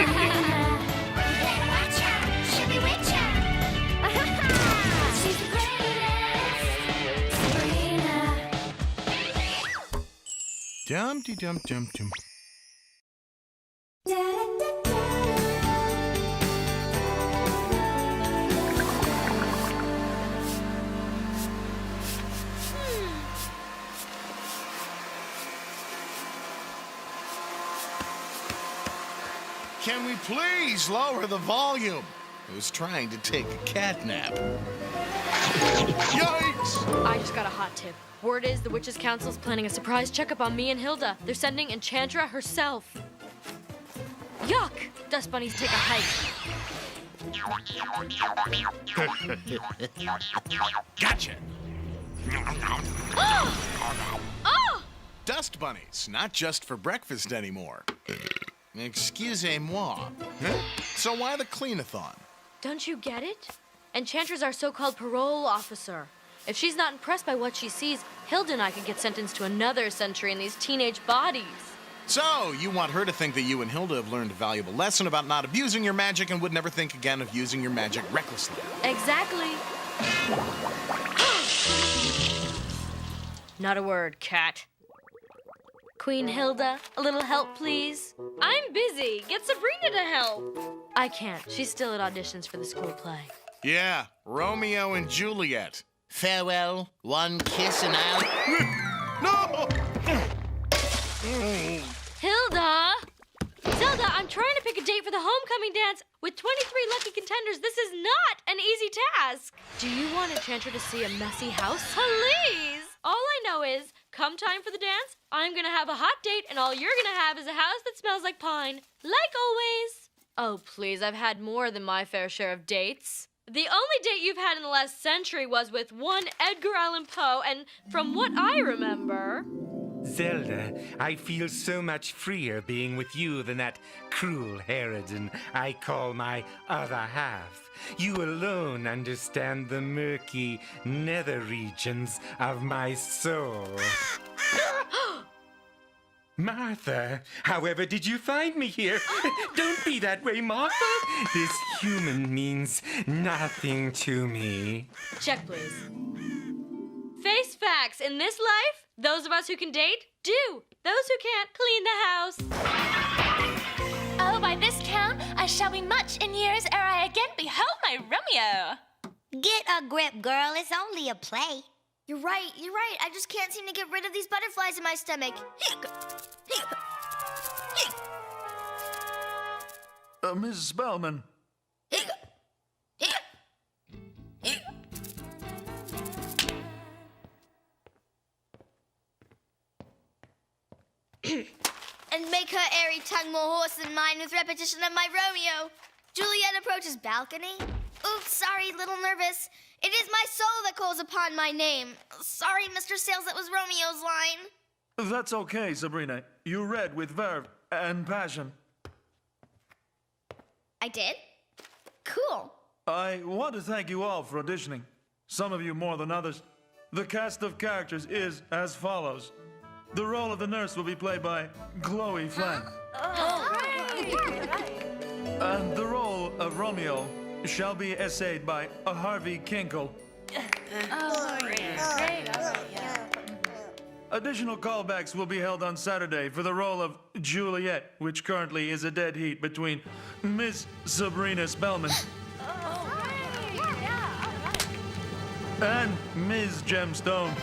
She's the greatest, Sabrina. Dum-de-dum-dum-dum. Can we please lower the volume? I was trying to take a cat nap. Yikes! I just got a hot tip. Word is the Witches' Council's planning a surprise checkup on me and Hilda. They're sending Enchantra herself. Yuck! Dust bunnies take a hike. Gotcha! Oh! Dust bunnies, not just for breakfast anymore. Excusez-moi. Huh? So why the clean-a-thon? Don't you get it? Enchantras are so-called parole officer. If she's not impressed by what she sees, Hilda and I could get sentenced to another century in these teenage bodies. So, you want her to think that you and Hilda have learned a valuable lesson about not abusing your magic and would never think again of using your magic recklessly. Exactly. Not a word, cat. Queen Hilda, a little help, please? I'm busy. Get Sabrina to help. I can't. She's still at auditions for the school play. Yeah, Romeo and Juliet. Farewell, one kiss and I'll... No! Hilda! Zelda, I'm trying to pick a date for the homecoming dance. With 23 lucky contenders, this is not an easy task. Do you want Enchantra to see a messy house? Please! All I know is, come time for the dance, I'm gonna have a hot date, and all you're gonna have is a house that smells like pine. Like always. Oh, please, I've had more than my fair share of dates. The only date you've had in the last century was with one Edgar Allan Poe, and from what I remember... Zelda, I feel so much freer being with you than that cruel harridan I call my other half. You alone understand the murky nether regions of my soul. Martha, however did you find me here? Don't be that way, Martha. This human means nothing to me. Check, please. Face facts. In this life, those of us who can date, do. Those who can't, clean the house. Oh, by this count, I shall be much in years ere I again behold my Romeo. Get a grip, girl. It's only a play. You're right. I just can't seem to get rid of these butterflies in my stomach. Mrs. Spellman. And make her airy tongue more hoarse than mine with repetition of my Romeo. Juliet approaches balcony. Oops, sorry, little nervous. It is my soul that calls upon my name. Sorry, Mr. Sales, that was Romeo's line. That's okay, Sabrina. You read with verve and passion. I did? Cool. I want to thank you all for auditioning. Some of you more than others. The cast of characters is as follows. The role of the nurse will be played by Chloe Flank. And the role of Romeo shall be essayed by Harvey Kinkle. Additional callbacks will be held on Saturday for the role of Juliet, which currently is a dead heat between Miss Sabrina Spellman and Ms. Gemstone.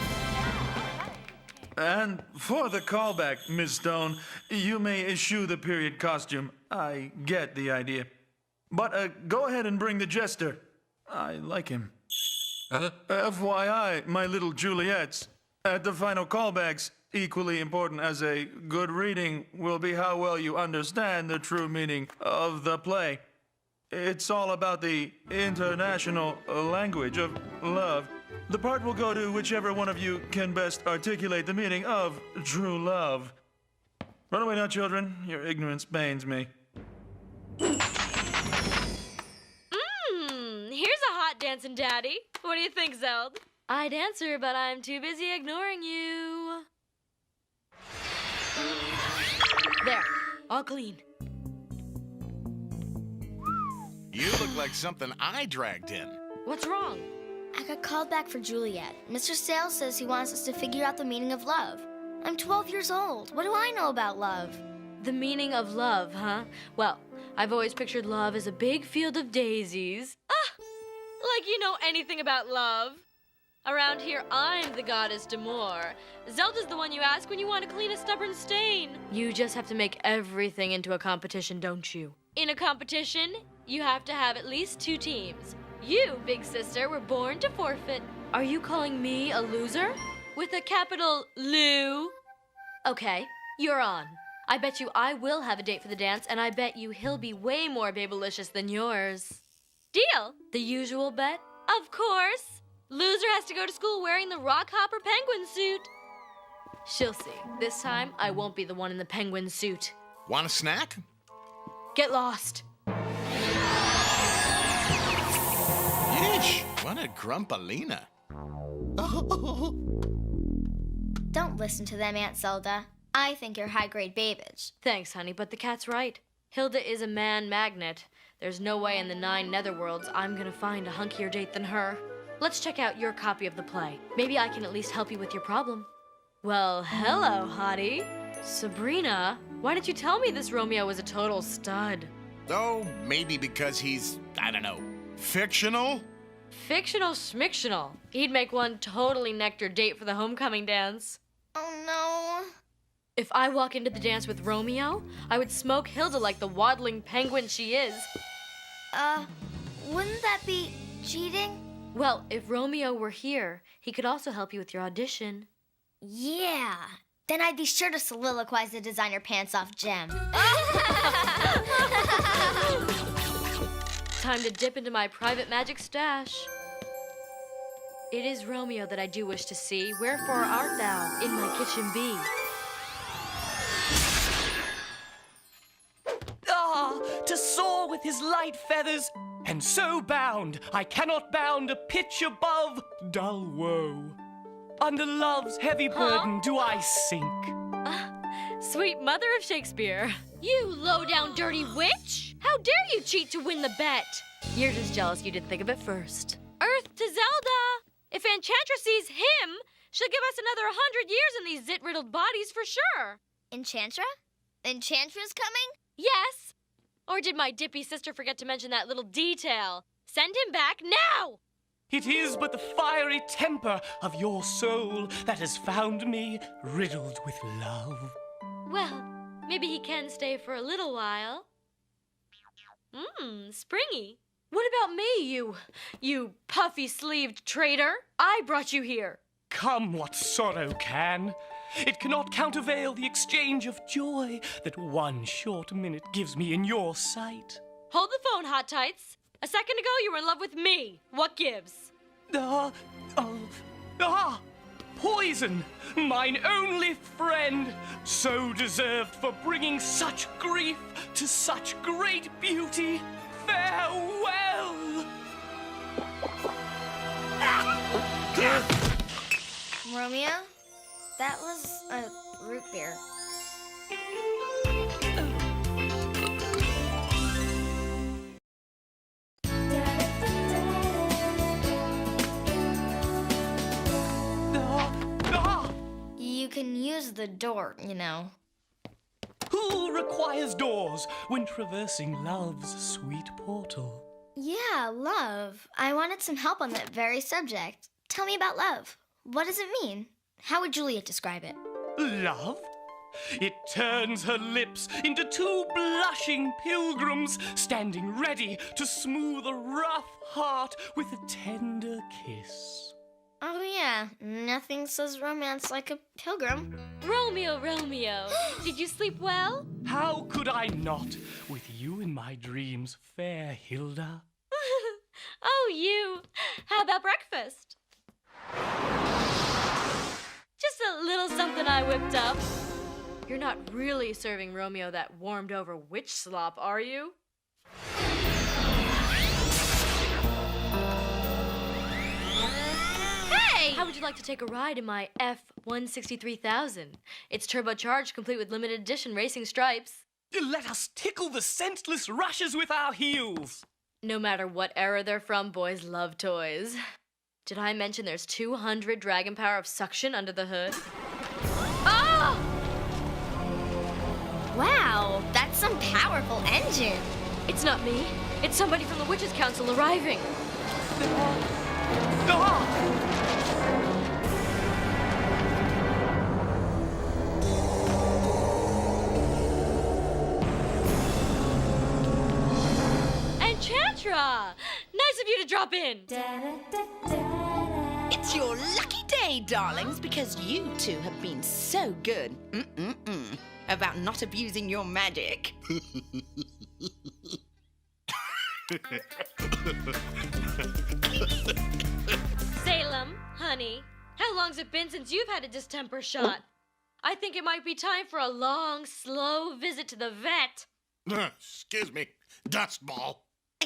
And for the callback, Miss Stone, you may eschew the period costume. I get the idea. But go ahead and bring the jester. I like him. FYI, my little Juliets, at the final callbacks, equally important as a good reading will be how well you understand the true meaning of the play. It's all about the international language of love. The part will go to whichever one of you can best articulate the meaning of true love. Run away now, children. Your ignorance pains me. Here's a hot dancing daddy. What do you think, Zeld? I'd answer, but I'm too busy ignoring you. There, all clean. You look like something I dragged in. What's wrong? I got called back for Juliet. Mr. Sales says he wants us to figure out the meaning of love. I'm 12 years old. What do I know about love? The meaning of love, huh? Well, I've always pictured love as a big field of daisies. Ah! Like you know anything about love. Around here, I'm the goddess d'Amour. Zelda's the one you ask when you want to clean a stubborn stain. You just have to make everything into a competition, don't you? In a competition, you have to have at least 2 teams. You, big sister, were born to forfeit. Are you calling me a loser? With a capital Lou? Okay, you're on. I bet you I will have a date for the dance, and I bet you he'll be way more babylicious than yours. Deal? The usual bet? Of course. Loser has to go to school wearing the Rockhopper penguin suit. She'll see. This time, I won't be the one in the penguin suit. Want a snack? Get lost. Yeesh, what a grumpalina. Don't listen to them, Aunt Zelda. I think you're high-grade babbage. Thanks, honey, but the cat's right. Hilda is a man magnet. There's no way in the 9 netherworlds I'm gonna find a hunkier date than her. Let's check out your copy of the play. Maybe I can at least help you with your problem. Well, hello, hottie. Sabrina, why didn't you tell me this Romeo was a total stud? Oh, maybe because he's, I don't know, fictional? Fictional schmictional. He'd make one totally nectar date for the homecoming dance. Oh, no. If I walk into the dance with Romeo, I would smoke Hilda like the waddling penguin she is. Wouldn't that be cheating? Well, if Romeo were here, he could also help you with your audition. Yeah. Then I'd be sure to soliloquize the designer pants off gem. Time to dip into my private magic stash. It is Romeo that I do wish to see. Wherefore art thou in my kitchen be? To soar with his light feathers, and so bound I cannot bound a pitch above dull woe. Under love's heavy burden do I sink. Sweet mother of Shakespeare. You low-down dirty witch! How dare you cheat to win the bet? You're just jealous you didn't think of it first. Earth to Zelda! If Enchantress sees him, she'll give us another 100 years in these zit-riddled bodies for sure. Enchantra? Enchantra's coming? Yes. Or did my dippy sister forget to mention that little detail? Send him back now! It is but the fiery temper of your soul that has found me riddled with love. Well, maybe he can stay for a little while. Springy. What about me, you puffy-sleeved traitor? I brought you here. Come what sorrow can. It cannot countervail the exchange of joy that one short minute gives me in your sight. Hold the phone, Hot Tights. A second ago, you were in love with me. What gives? Poison, mine only friend, so deserved for bringing such grief to such great beauty. Farewell! Romeo? That was a root beer. You can use the door, you know. Who requires doors when traversing love's sweet portal? Yeah, love. I wanted some help on that very subject. Tell me about love. What does it mean? How would Juliet describe it? Love? It turns her lips into 2 blushing pilgrims, standing ready to smooth a rough heart with a tender kiss. Oh, yeah. Nothing says romance like a pilgrim. Romeo, Romeo, did you sleep well? How could I not, with you in my dreams, fair Hilda? Oh, you. How about breakfast? Just a little something I whipped up. You're not really serving Romeo that warmed-over witch slop, are you? Hey! How would you like to take a ride in my F-163,000? It's turbocharged, complete with limited edition racing stripes. Let us tickle the scentless rushes with our heels. No matter what era they're from, boys love toys. Did I mention there's 200 dragon power of suction under the hood? Oh! Wow, that's some powerful engine. It's not me. It's somebody from the Witches' Council arriving. Enchantra! Nice of you to drop in. It's your lucky day, darlings, because you two have been so good about not abusing your magic. Salem, honey, how long's it been since you've had a distemper shot? I think it might be time for a long, slow visit to the vet. Excuse me, dustball.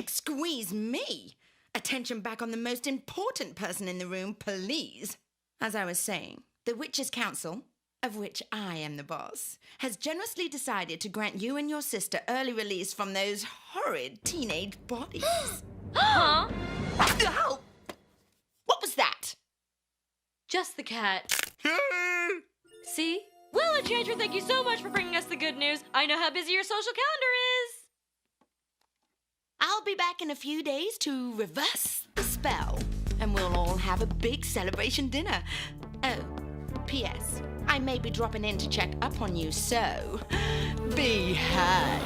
Squeeze me. Attention back on the most important person in the room, please. As I was saying, the Witches' Council, of which I am the boss, has generously decided to grant you and your sister early release from those horrid teenage bodies. Huh? Ow! What was that? Just the cat. See? Well, Enchantra, thank you so much for bringing us the good news. I know how busy your social calendar is. I'll be back in a few days to reverse the spell, and we'll all have a big celebration dinner. Oh, P.S. I may be dropping in to check up on you, so behave.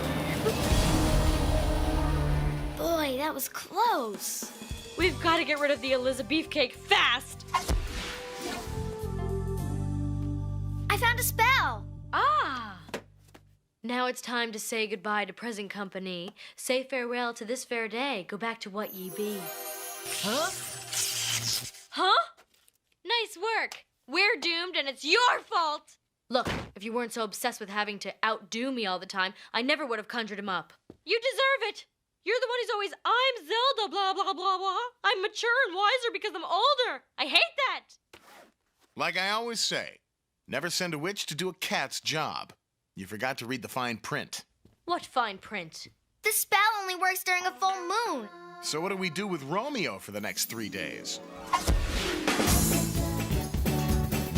Boy, that was close. We've got to get rid of the Eliza Beefcake fast. I found a spell. Ah! Now it's time to say goodbye to present company. Say farewell to this fair day. Go back to what ye be. Huh? Huh? Nice work. We're doomed and it's your fault. Look, if you weren't so obsessed with having to outdo me all the time, I never would have conjured him up. You deserve it. You're the one who's always, I'm Zelda, blah, blah, blah, blah. I'm mature and wiser because I'm older. I hate that. Like I always say, never send a witch to do a cat's job. You forgot to read the fine print. What fine print? The spell only works during a full moon. So what do we do with Romeo for the next 3 days?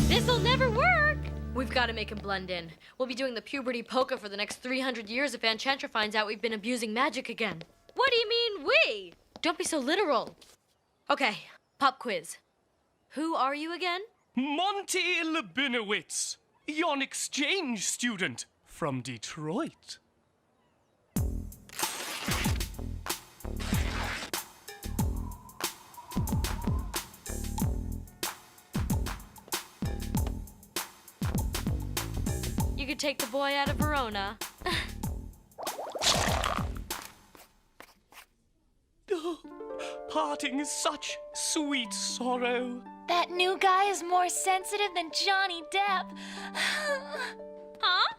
This'll never work. We've got to make him blend in. We'll be doing the puberty polka for the next 300 years if Enchantra finds out we've been abusing magic again. What do you mean, we? Don't be so literal. Okay, pop quiz. Who are you again? Monty Labinowitz, yon exchange student from Detroit. You could take the boy out of Verona. Parting is such sweet sorrow. That new guy is more sensitive than Johnny Depp. Huh?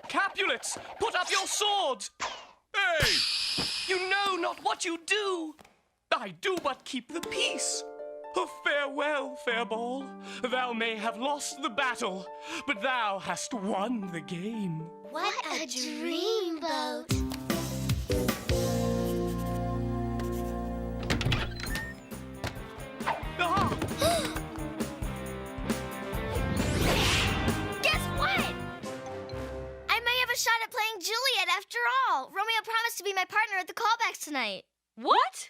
Capulets, put up your swords! Hey! You know not what you do! I do but keep the peace. Farewell, fair ball. Thou may have lost the battle, but thou hast won the game. What a dreamboat. Ah! Guess what? I may have a shot at playing Juliet after all. Romeo promised to be my partner at the callbacks tonight. What?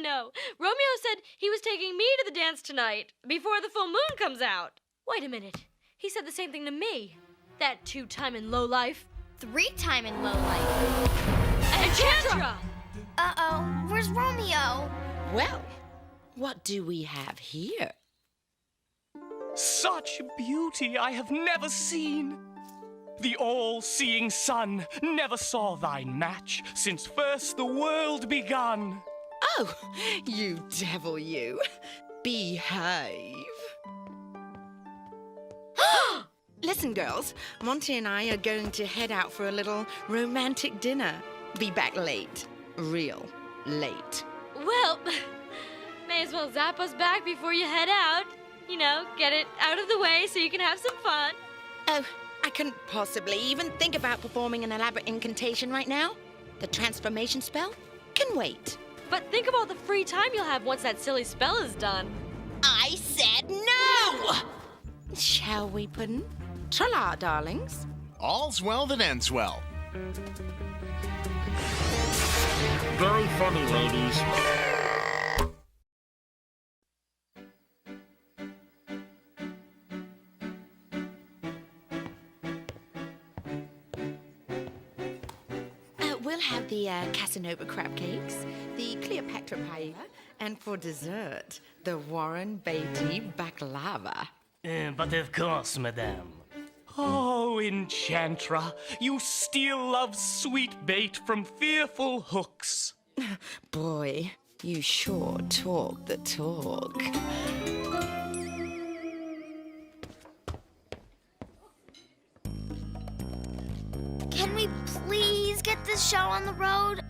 No. Romeo said he was taking me to the dance tonight, before the full moon comes out. Wait a minute. He said the same thing to me. That 2-timing lowlife. 3-time in low life. Enchantra! Uh-oh, where's Romeo? Well, what do we have here? Such beauty I have never seen. The all-seeing sun never saw thine match since first the world begun. Oh, you devil, you. Behave. Listen, girls, Monty and I are going to head out for a little romantic dinner. Be back late. Real late. Well, may as well zap us back before you head out. You know, get it out of the way so you can have some fun. Oh, I couldn't possibly even think about performing an elaborate incantation right now. The transformation spell can wait. But think of all the free time you'll have once that silly spell is done. I said no! Shall we, Puddin'? Tra-la, darlings. All's well that ends well. Very funny, ladies. We'll have the Casanova crab cakes, the Cleopatra paella, and for dessert, the Warren Beatty baklava. But of course, madame. Oh, Enchantra, you still love sweet bait from fearful hooks. Boy, you sure talk the talk. Can we please get this show on the road?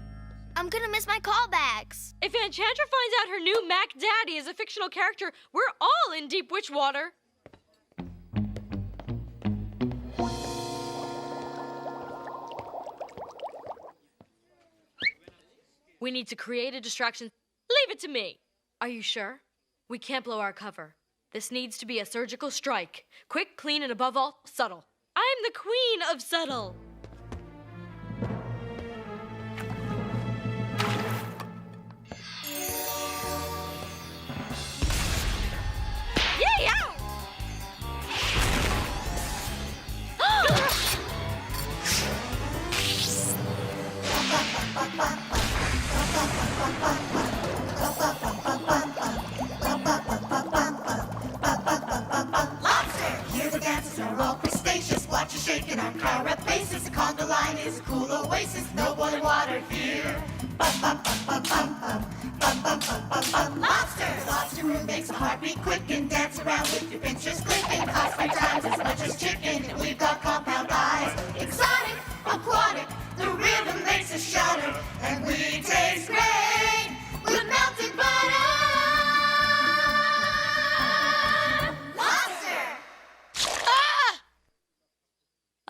I'm gonna miss my callbacks. If Enchantra finds out her new Mac Daddy is a fictional character, we're all in deep witch water. We need to create a distraction. Leave it to me. Are you sure? We can't blow our cover. This needs to be a surgical strike. Quick, clean, and above all, subtle. I'm the queen of subtle. Yeah! Here the dancers are all crustaceous. Watch you shaking on crowd faces. The conga line is a cool oasis. No boiling water here. Lobster! Lobster room makes a heartbeat quicken. Dance around with your pinchers clicking. Cost 5 times as much as chicken. And we've got compound eyes. Exotic, aquatic. The rhythm makes us shudder. And we taste great with melted butter.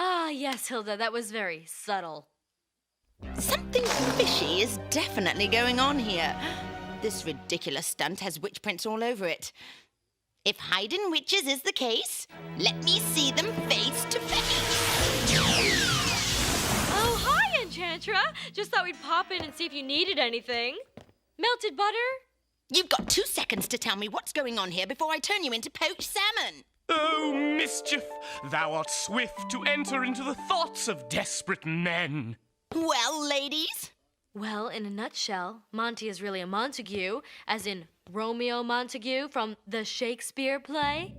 Ah, yes, Hilda, that was very subtle. Something fishy is definitely going on here. This ridiculous stunt has witch prints all over it. If hiding witches is the case, let me see them face to face. Oh, hi, Enchantra. Just thought we'd pop in and see if you needed anything. Melted butter? You've got 2 seconds to tell me what's going on here before I turn you into poached salmon. Oh, mischief! Thou art swift to enter into the thoughts of desperate men. Well, ladies? Well, in a nutshell, Monty is really a Montague, as in Romeo Montague from the Shakespeare play.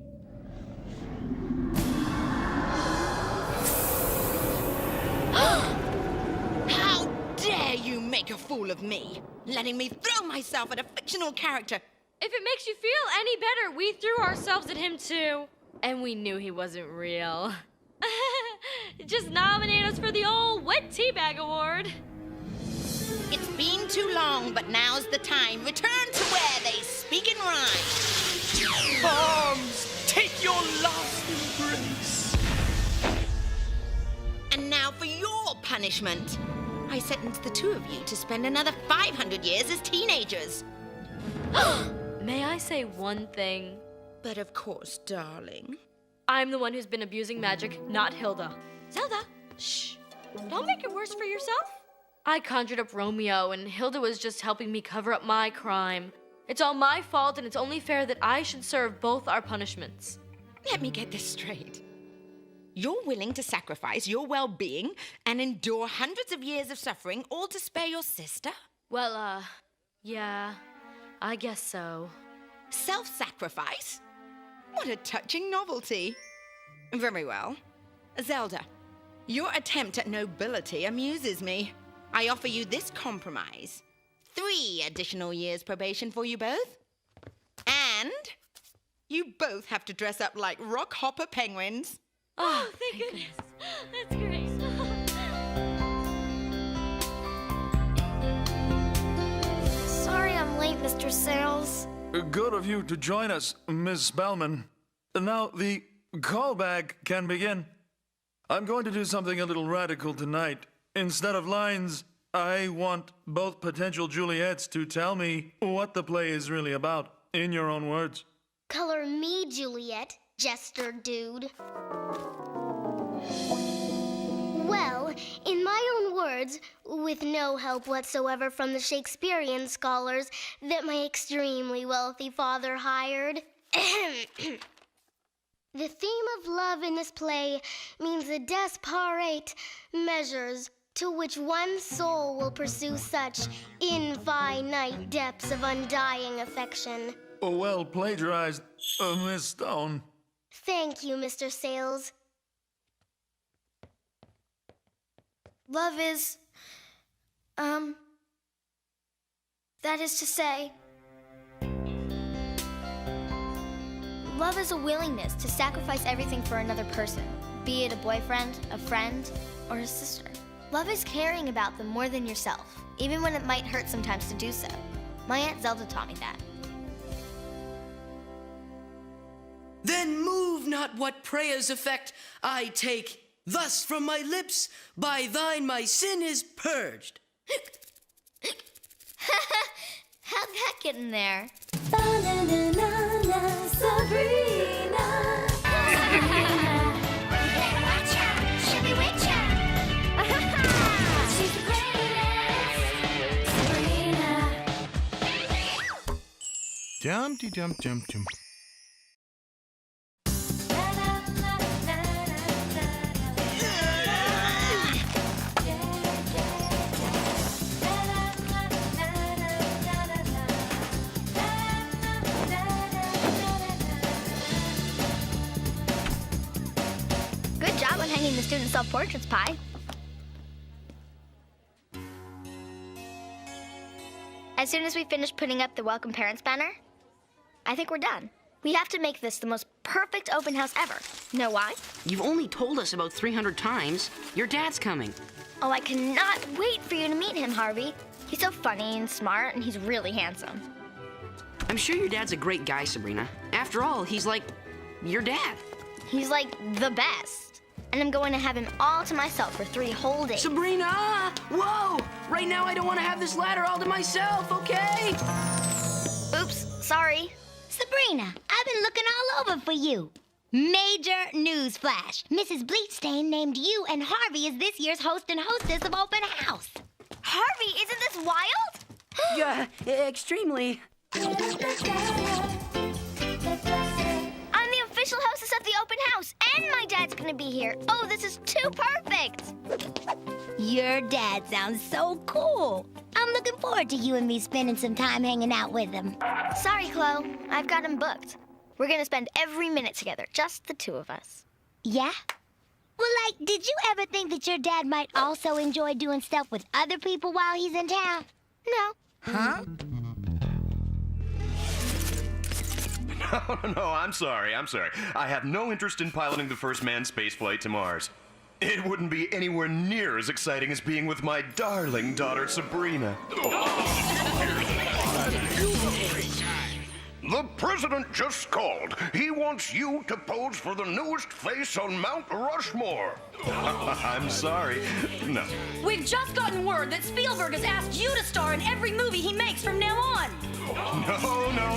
How dare you make a fool of me, letting me throw myself at a fictional character? If it makes you feel any better, we threw ourselves at him too. And we knew he wasn't real. Just nominate us for the old Wet Teabag Award. It's been too long, but now's the time. Return to where they speak in rhyme. Arms, take your last embrace. And now for your punishment. I sentenced the 2 of you to spend another 500 years as teenagers. May I say one thing? But of course, darling. I'm the one who's been abusing magic, not Hilda. Zelda, shh. Don't make it worse for yourself. I conjured up Romeo, and Hilda was just helping me cover up my crime. It's all my fault, and it's only fair that I should serve both our punishments. Let me get this straight. You're willing to sacrifice your well-being and endure hundreds of years of suffering, all to spare your sister? Well, yeah, I guess so. Self-sacrifice? What a touching novelty. Very well. Zelda, your attempt at nobility amuses me. I offer you this compromise. 3 additional years probation for you both. And you both have to dress up like rock hopper penguins. Oh, thank goodness. That's great. Sorry I'm late, Mr. Sales. Good of you to join us, Miss Spellman. Now, the callback can begin. I'm going to do something a little radical tonight. Instead of lines, I want both potential Juliets to tell me what the play is really about, in your own words. Color me, Juliet, jester dude. Well, in my own words, with no help whatsoever from the Shakespearean scholars that my extremely wealthy father hired. The theme of love in this play means the desperate measures to which one soul will pursue such infinite depths of undying affection. Oh, well plagiarized, Miss Stone. Thank you, Mr. Sales. Love is, that is to say, love is a willingness to sacrifice everything for another person, be it a boyfriend, a friend, or a sister. Love is caring about them more than yourself, even when it might hurt sometimes to do so. My Aunt Zelda taught me that. Then move not what prayers effect I take. Thus from my lips, by thine my sin is purged. How'd that get in there? Dumpty dum dum dum. Good job on hanging the student self-portraits, Pi. As soon as we finish putting up the Welcome Parents banner, I think we're done. We have to make this the most perfect open house ever. Know why? You've only told us about 300 times. Your dad's coming. Oh, I cannot wait for you to meet him, Harvey. He's so funny and smart, and he's really handsome. I'm sure your dad's a great guy, Sabrina. After all, he's like your dad. He's like the best. And I'm going to have him all to myself for 3 whole days. Sabrina! Whoa! Right now I don't want to have this ladder all to myself, okay? Oops, sorry. Sabrina, I've been looking all over for you. Major news flash. Mrs. Bleachstain named you and Harvey as this year's host and hostess of Open House. Harvey, isn't this wild? Yeah, extremely. I'm the official hostess of the open house, and my dad's gonna be here. Oh, this is too perfect. Your dad sounds so cool. I'm looking forward to you and me spending some time hanging out with him. Sorry, Chloe. I've got him booked. We're gonna spend every minute together, just the 2 of us. Yeah? Well, did you ever think that your dad might also enjoy doing stuff with other people while he's in town? No. Huh? No, I'm sorry. I have no interest in piloting the first manned spaceflight to Mars. It wouldn't be anywhere near as exciting as being with my darling daughter, Sabrina. The president just called. He wants you to pose for the newest face on Mount Rushmore. I'm sorry. No. We've just gotten word that Spielberg has asked you to star in every movie he makes from now on.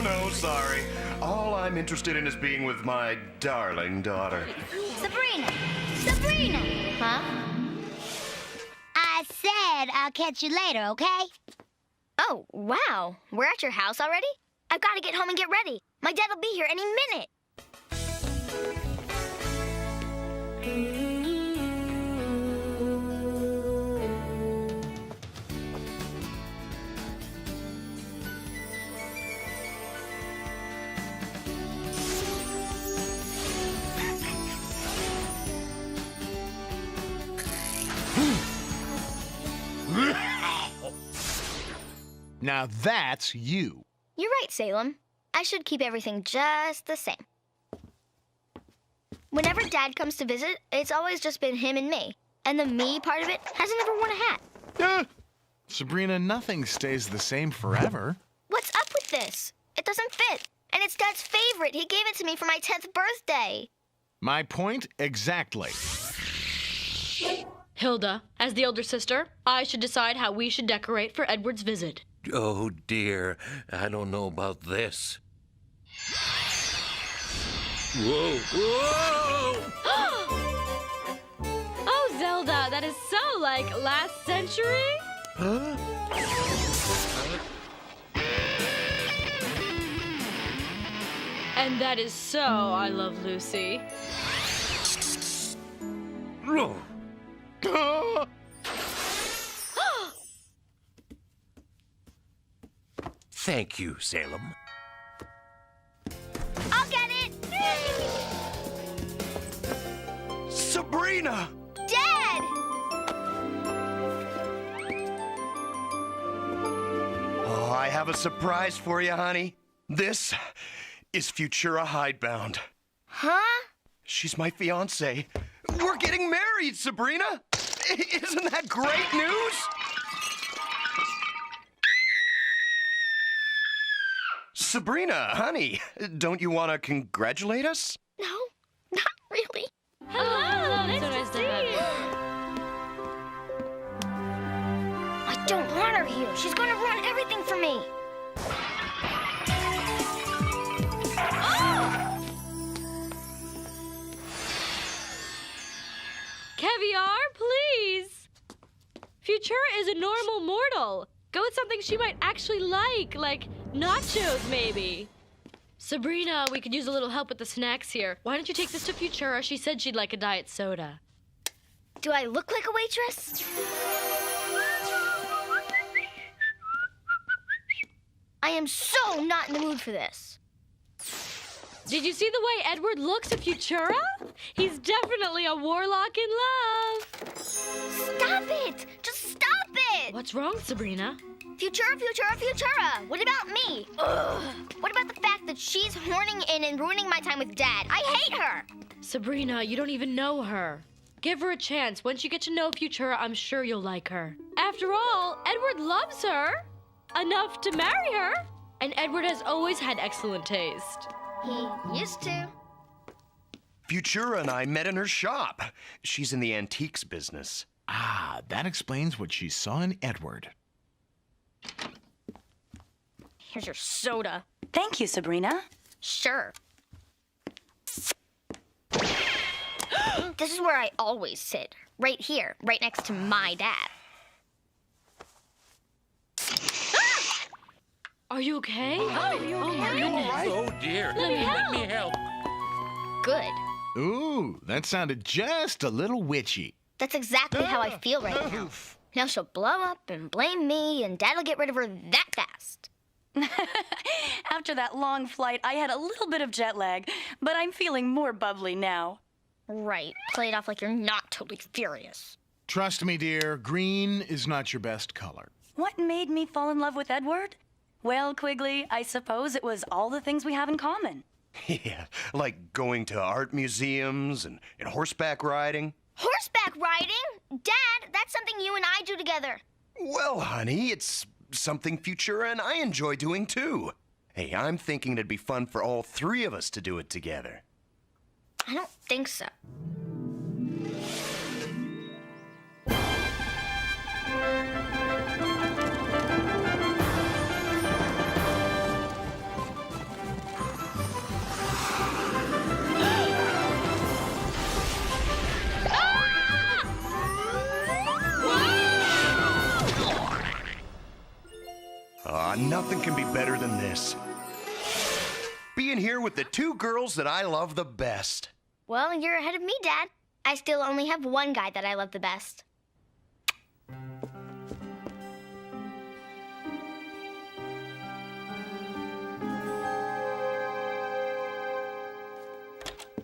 No, sorry. All I'm interested in is being with my darling daughter. Sabrina! Huh? I said I'll catch you later, okay? Oh, wow. We're at your house already? I've got to get home and get ready. My dad'll be here any minute. Now that's you. You're right, Salem. I should keep everything just the same. Whenever Dad comes to visit, it's always just been him and me. And the me part of it hasn't ever worn a hat. Sabrina, nothing stays the same forever. What's up with this? It doesn't fit. And it's Dad's favorite. He gave it to me for my 10th birthday. My point exactly. Hilda, as the older sister, I should decide how we should decorate for Edward's visit. Oh, dear. I don't know about this. Whoa! Whoa! Oh, Zelda, that is so like last century. Huh? And that is so I Love Lucy. No. Thank you, Salem. I'll get it! Sabrina! Dad! Oh, I have a surprise for you, honey. This is Futura Hidebound. Huh? She's my fiancée. We're getting married, Sabrina! Isn't that great news? Sabrina, honey, don't you want to congratulate us? No, not really. Hello, so nice to have you. I don't want her here. She's gonna ruin everything for me. Caviar, please. Futura is a normal mortal. Go with something she might actually like nachos, maybe. Sabrina, we could use a little help with the snacks here. Why don't you take this to Futura? She said she'd like a diet soda. Do I look like a waitress? I am so not in the mood for this. Did you see the way Edward looks at Futura? He's definitely a warlock in love. Stop it! Just stop it! What's wrong, Sabrina? Futura, Futura, Futura! What about me? Ugh. What about the fact that she's horning in and ruining my time with Dad? I hate her! Sabrina, you don't even know her. Give her a chance. Once you get to know Futura, I'm sure you'll like her. After all, Edward loves her. Enough to marry her. And Edward has always had excellent taste. He used to. Futura and I met in her shop. She's in the antiques business. Ah, that explains what she saw in Edward. Here's your soda. Thank you, Sabrina. Sure. This is where I always sit. Right here, right next to my dad. Are you okay? Oh, my goodness. Oh, dear. Let me help. Good. Ooh, that sounded just a little witchy. That's exactly how I feel right now. Now she'll blow up and blame me, and Dad'll get rid of her that fast. After that long flight, I had a little bit of jet lag, but I'm feeling more bubbly now. Right. Play it off like you're not totally furious. Trust me, dear, green is not your best color. What made me fall in love with Edward? Well, Quigley, I suppose it was all the things we have in common. Yeah, like going to art museums and horseback riding. Horseback riding? Dad, that's something you and I do together. Well, honey, it's something Futura and I enjoy doing too. Hey, I'm thinking it'd be fun for all three of us to do it together. I don't think so. Nothing can be better than this. Being here with the two girls that I love the best. Well, you're ahead of me, Dad. I still only have one guy that I love the best.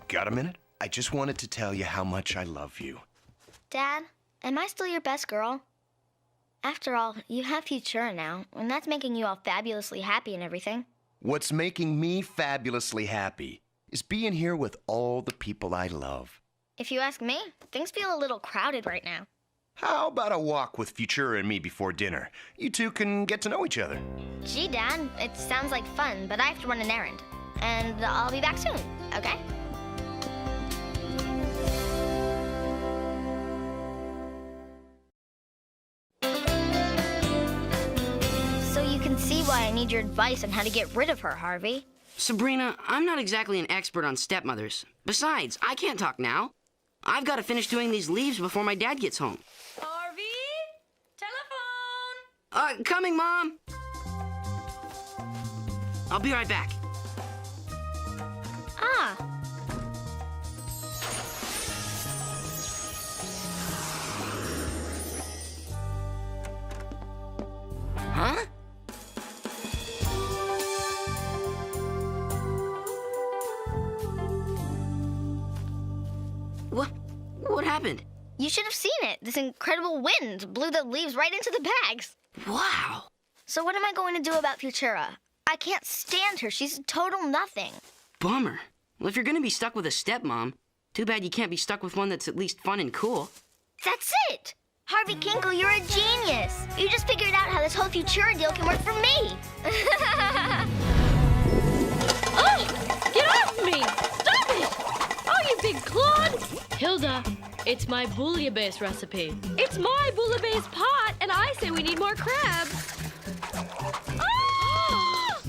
Got a minute? I just wanted to tell you how much I love you. Dad, am I still your best girl? After all, you have Futura now, and that's making you all fabulously happy and everything. What's making me fabulously happy is being here with all the people I love. If you ask me, things feel a little crowded right now. How about a walk with Futura and me before dinner? You two can get to know each other. Gee, Dad, it sounds like fun, but I have to run an errand. And I'll be back soon, okay? So you can see why I need your advice on how to get rid of her, Harvey. Sabrina, I'm not exactly an expert on stepmothers. Besides, I can't talk now. I've got to finish doing these leaves before my dad gets home. Harvey? Telephone? Coming, Mom. I'll be right back. Ah. Huh? What happened? You should have seen it. This incredible wind blew the leaves right into the bags. Wow. So what am I going to do about Futura? I can't stand her. She's total nothing. Bummer. Well, if you're going to be stuck with a stepmom, too bad you can't be stuck with one that's at least fun and cool. That's it! Harvey Kinkle, you're a genius. You just figured out how this whole Futura deal can work for me. Oh! Get off me! Stop it! Oh, you big clod! Hilda, it's my bouillabaisse recipe. It's my bouillabaisse pot, and I say we need more crabs. Ah!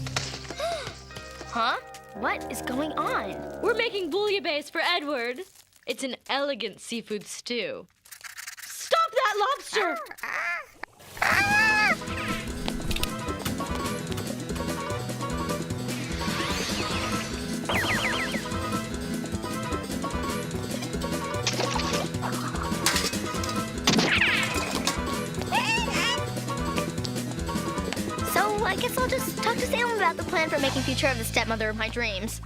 Huh? What is going on? We're making bouillabaisse for Edward. It's an elegant seafood stew. Stop that lobster! So I guess I'll just talk to Salem about the plan for making Futura the stepmother of my dreams.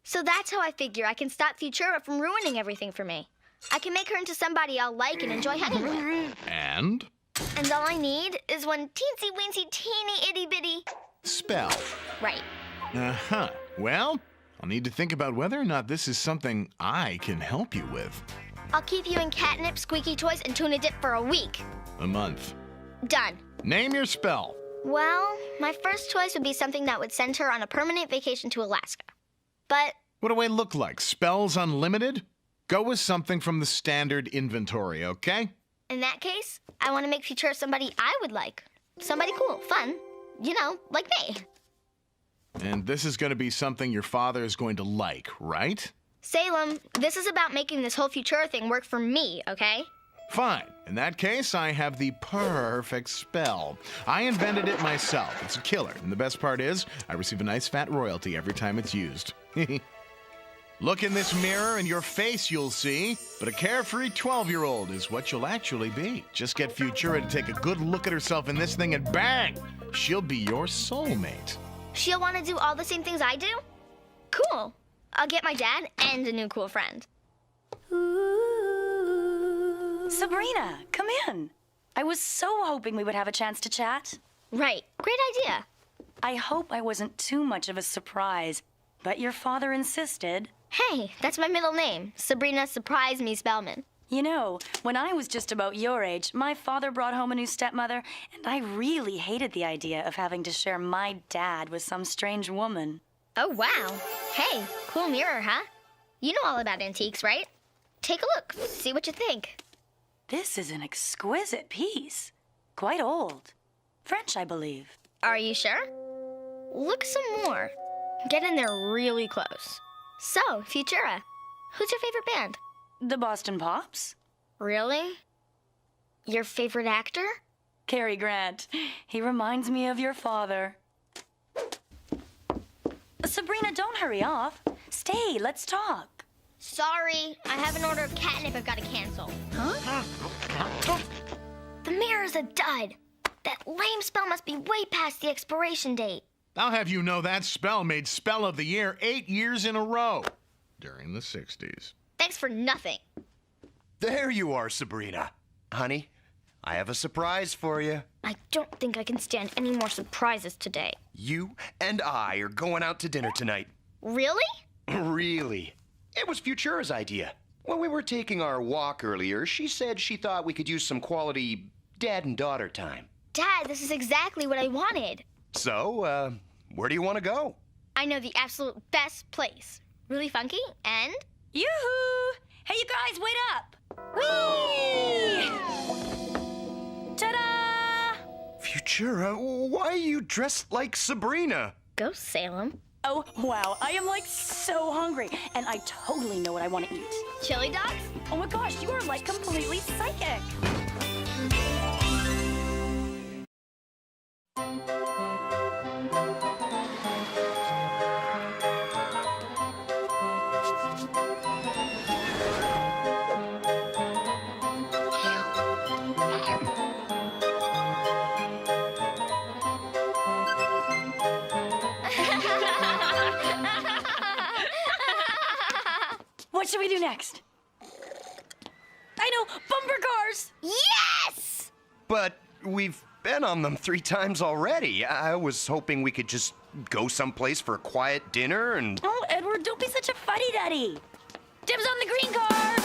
So that's how I figure I can stop Futura from ruining everything for me. I can make her into somebody I'll like and enjoy hanging with. And? And all I need is one teensy-weensy, teeny, itty-bitty Spell. right. Uh-huh. Well, I'll need to think about whether or not this is something I can help you with. I'll keep you in catnip, squeaky toys, and tuna dip for a week. A month. Done. Name your spell. Well, my first choice would be something that would send her on a permanent vacation to Alaska. But What do I look like? Spells unlimited? Go with something from the standard inventory, okay? in that case, I want to make Futura somebody I would like. Somebody cool, fun, you know, like me. And this is going to be something your father is going to like, right? Salem, this is about making this whole Futura thing work for me, okay? Fine. In that case, I have the perfect spell. I invented it myself. It's a killer. And the best part is, I receive a nice fat royalty every time it's used. Look in this mirror and your face you'll see, but a carefree 12-year-old is what you'll actually be. Just get Futura to take a good look at herself in this thing and bang! She'll be your soulmate. She'll want to do all the same things I do? Cool. I'll get my dad and a new cool friend. Sabrina, come in. I was so hoping we would have a chance to chat. Right. Great idea. I hope I wasn't too much of a surprise, but your father insisted. Hey, that's my middle name. Sabrina Surprise Me Spellman. You know, when I was just about your age, my father brought home a new stepmother, and I really hated the idea of having to share my dad with some strange woman. Oh, wow. Hey, cool mirror, huh? You know all about antiques, right? Take a look. See what you think. This is an exquisite piece. Quite old. French, I believe. Are you sure? Look some more. Get in there really close. So, Futura, who's your favorite band? The Boston Pops. Really? Your favorite actor? Cary Grant. He reminds me of your father. Sabrina, don't hurry off. Stay, let's talk. Sorry, I have an order of catnip I've got to cancel. Huh? The mirror's a dud. That lame spell must be way past the expiration date. I'll have you know that spell made Spell of the Year 8 years in a row during the 60s. Thanks for nothing. There you are, Sabrina. Honey, I have a surprise for you. I don't think I can stand any more surprises today. You and I are going out to dinner tonight. Really? Really. It was Futura's idea. When we were taking our walk earlier, she said she thought we could use some quality dad and daughter time. Dad, this is exactly what I wanted. So, where do you want to go? I know the absolute best place. Really funky and... Yoo-hoo! Hey, you guys, wait up! Whee! Ta-da! Futura, why are you dressed like Sabrina? Go, Salem. Oh, wow, I am like so hungry, and I totally know what I want to eat. Chili dogs? Oh my gosh, you are like completely psychic. What should we do next? I know, bumper cars! Yes! But we've been on them 3 times already. I was hoping we could just go someplace for a quiet dinner and... Oh, Edward, don't be such a fuddy-duddy. Dibs on the green car!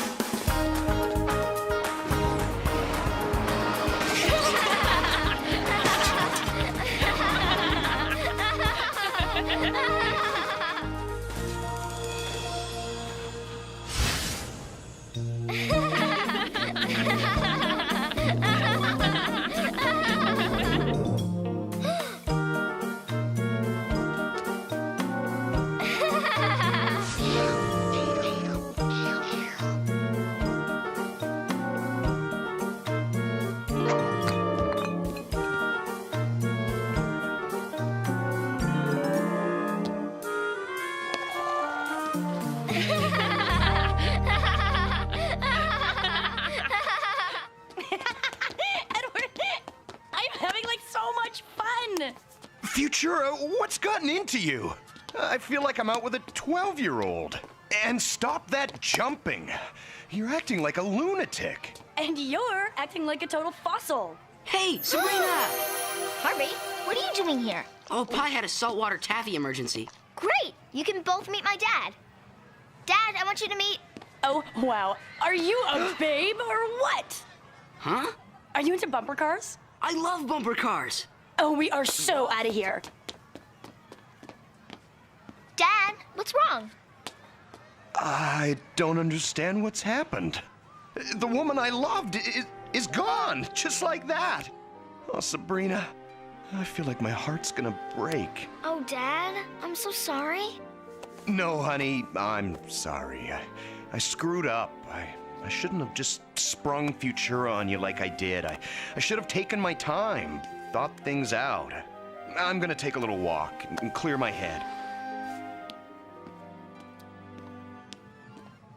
Futura, what's gotten into you? I feel like I'm out with a 12-year-old. And stop that jumping. You're acting like a lunatic. And you're acting like a total fossil. Hey, Sabrina! Harvey, what are you doing here? Oh, Pi had a saltwater taffy emergency. Great! You can both meet my dad. Dad, I want you to meet... Oh, wow. Are you a babe or what? Huh? Are you into bumper cars? I love bumper cars. Oh, we are so out of here. Dad, what's wrong? I don't understand what's happened. The woman I loved is gone, just like that. Oh, Sabrina, I feel like my heart's gonna break. Oh, Dad, I'm so sorry. No, honey, I'm sorry. I screwed up. I shouldn't have just sprung Futura on you like I did. I should have taken my time, thought things out. I'm gonna take a little walk and clear my head.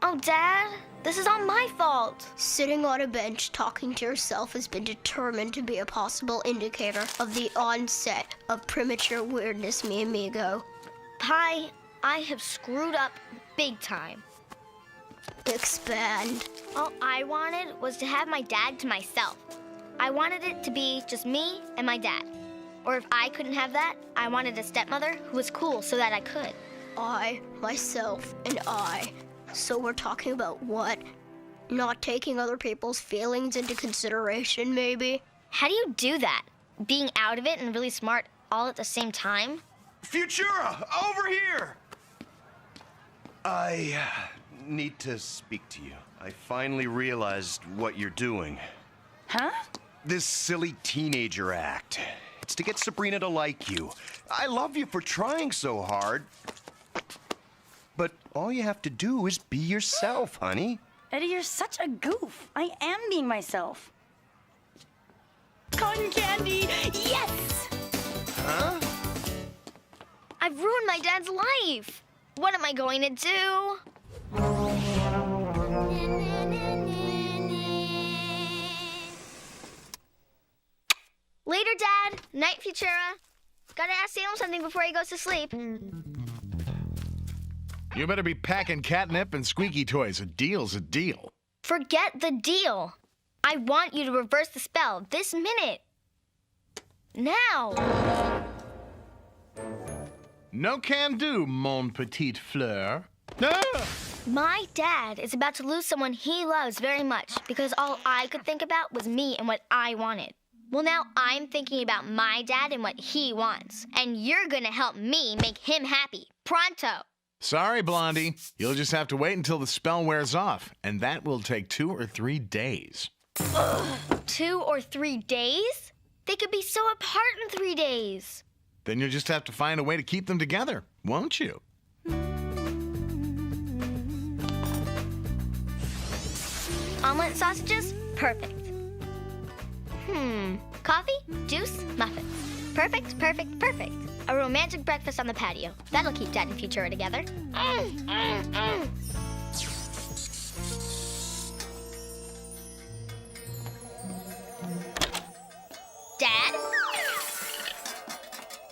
Oh, Dad, this is all my fault. Sitting on a bench talking to yourself has been determined to be a possible indicator of the onset of premature weirdness, mi amigo. Pi, I have screwed up big time. Expand. All I wanted was to have my dad to myself. I wanted it to be just me and my dad. Or if I couldn't have that, I wanted a stepmother who was cool so that I could. I, myself, and I. So we're talking about what? Not taking other people's feelings into consideration, maybe? How do you do that? Being out of it and really smart all at the same time? Futura, over here! I need to speak to you. I finally realized what you're doing. Huh? This silly teenager act. It's to get Sabrina to like you. I love you for trying so hard. But all you have to do is be yourself, honey. Eddie, you're such a goof. I am being myself. Cotton candy, yes! Huh? I've ruined my dad's life. What am I going to do? Later, Dad. Night, Futura. Gotta ask Salem something before he goes to sleep. You better be packing catnip and squeaky toys. A deal's a deal. Forget the deal. I want you to reverse the spell this minute. Now. No can do, mon petit fleur. Ah! My dad is about to lose someone he loves very much because all I could think about was me and what I wanted. Well, now I'm thinking about my dad and what he wants. And you're gonna help me make him happy. Pronto. Sorry, Blondie. You'll just have to wait until the spell wears off, and that will take 2 or 3 days. Ugh, 2 or 3 days? They could be so apart in 3 days. Then you'll just have to find a way to keep them together, won't you? Omelet sausages? Perfect. Coffee, juice, muffins. Perfect, perfect, perfect. A romantic breakfast on the patio. That'll keep Dad and Futura together. Dad?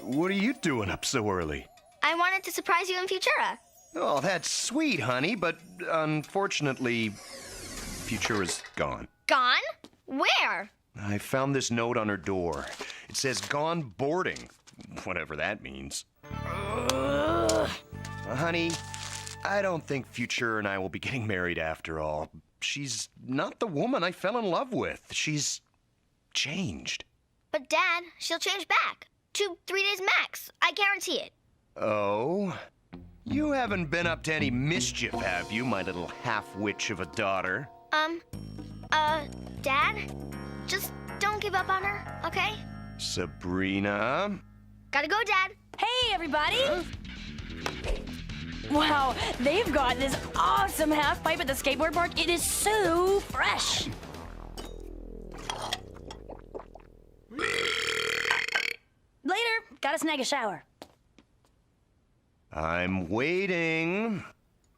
What are you doing up so early? I wanted to surprise you and Futura. Oh, that's sweet, honey, but unfortunately, Futura's gone. Gone? Where? I found this note on her door. It says gone boarding, whatever that means. Honey, I don't think Futura and I will be getting married after all. She's not the woman I fell in love with. She's changed. But Dad, she'll change back. 2-3 days max. I guarantee it. Oh? You haven't been up to any mischief, have you, my little half-witch of a daughter? Dad? Just don't give up on her, okay? Sabrina? Gotta go, Dad. Hey, everybody! Wow, they've got this awesome half pipe at the skateboard park. It is so fresh. Later, gotta snag a shower. I'm waiting.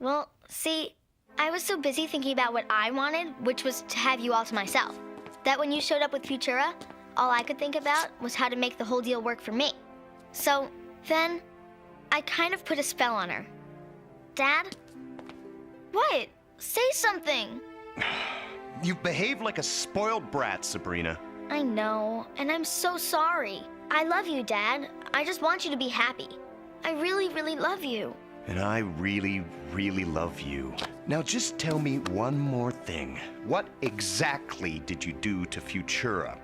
Well, see, I was so busy thinking about what I wanted, which was to have you all to myself, that when you showed up with Futura, all I could think about was how to make the whole deal work for me. So then, I kind of put a spell on her. Dad? What? Say something. You've behaved like a spoiled brat, Sabrina. I know, and I'm so sorry. I love you, Dad. I just want you to be happy. I really, really love you. And I really, really love you. Now just tell me one more thing. What exactly did you do to Futura?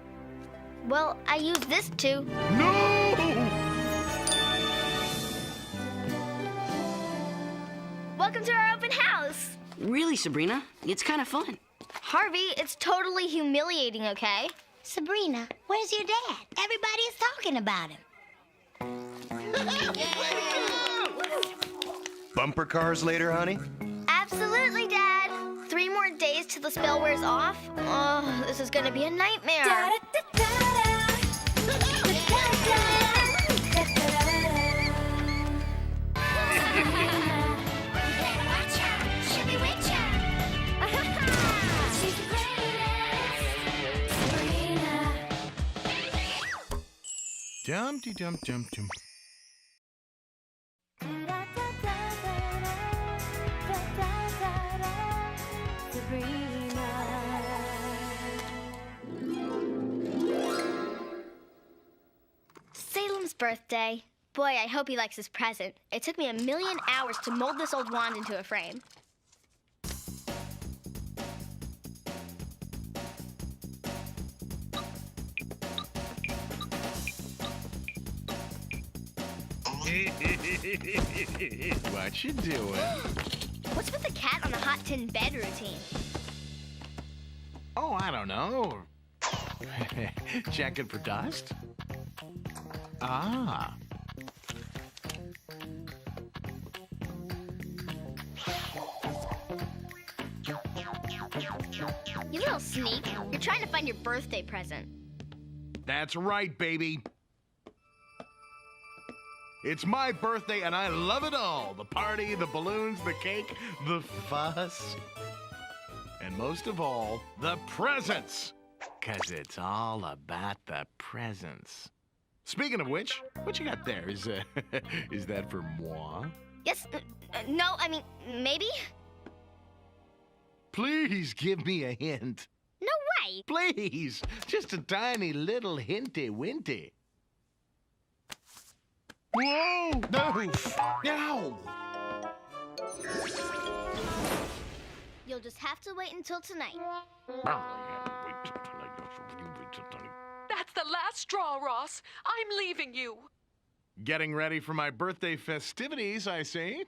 Well, I used this to... No! Welcome to our open house. Really, Sabrina? It's kind of fun. Harvey, it's totally humiliating, okay? Sabrina, where's your dad? Everybody is talking about him. Bumper cars later, honey? Absolutely, Dad. 3 more days till the spell wears off. Oh, this is gonna be a nightmare. Dum-de-dum-dum-dum. Salem's birthday. Boy, I hope he likes his present. It took me 1,000,000 hours to mold this old wand into a frame. What you doing? What's with the cat on the hot tin bed routine? Oh, I don't know. Checking for dust? Ah. You little sneak. You're trying to find your birthday present. That's right, baby. It's my birthday, and I love it all. The party, the balloons, the cake, the fuss. And most of all, the presents. 'Cause it's all about the presents. Speaking of which, what you got there? Is that for moi? Yes? No, I mean, maybe? Please give me a hint. No way. Please. Just a tiny little hinty-winty. Whoa! No! No! You'll just have to wait until tonight. That's the last straw, Ross. I'm leaving you. Getting ready for my birthday festivities, I see.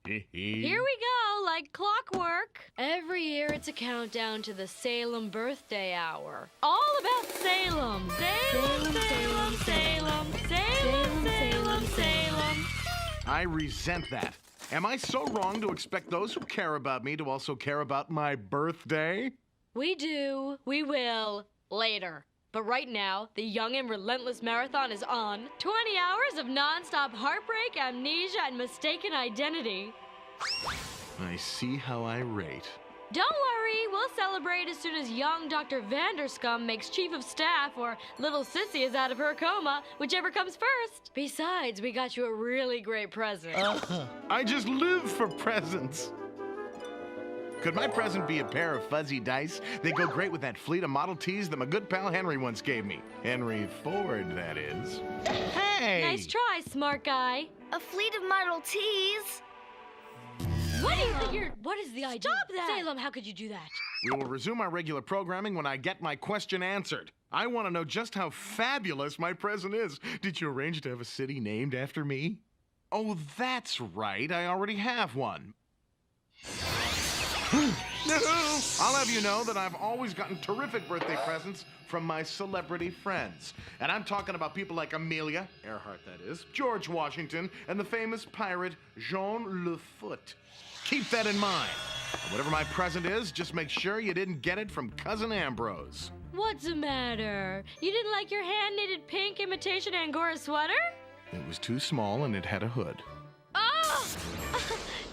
Here we go, like clockwork. Every year it's a countdown to the Salem birthday hour. All about Salem. Salem, Salem, Salem, Salem, Salem, Salem. I resent that. Am I so wrong to expect those who care about me to also care about my birthday? We do. We will. Later. But right now, the Young and Relentless Marathon is on. 20 hours of nonstop heartbreak, amnesia, and mistaken identity. I see how I rate. Don't worry, we'll celebrate as soon as young Dr. Vanderscum makes Chief of Staff or little Sissy is out of her coma, whichever comes first. Besides, we got you a really great present. I just live for presents. Could my present be a pair of fuzzy dice? They go great with that fleet of Model Ts that my good pal Henry once gave me. Henry Ford, that is. Hey! Nice try, smart guy. A fleet of Model Ts? What do you think you're... What is the idea? Stop that! Salem, how could you do that? We will resume our regular programming when I get my question answered. I want to know just how fabulous my present is. Did you arrange to have a city named after me? Oh, that's right. I already have one. I'll have you know that I've always gotten terrific birthday presents from my celebrity friends. And I'm talking about people like Amelia Earhart, that is, George Washington, and the famous pirate Jean Le Fort. Keep that in mind. And whatever my present is, just make sure you didn't get it from Cousin Ambrose. What's the matter? You didn't like your hand-knitted pink imitation Angora sweater? It was too small and it had a hood. Oh!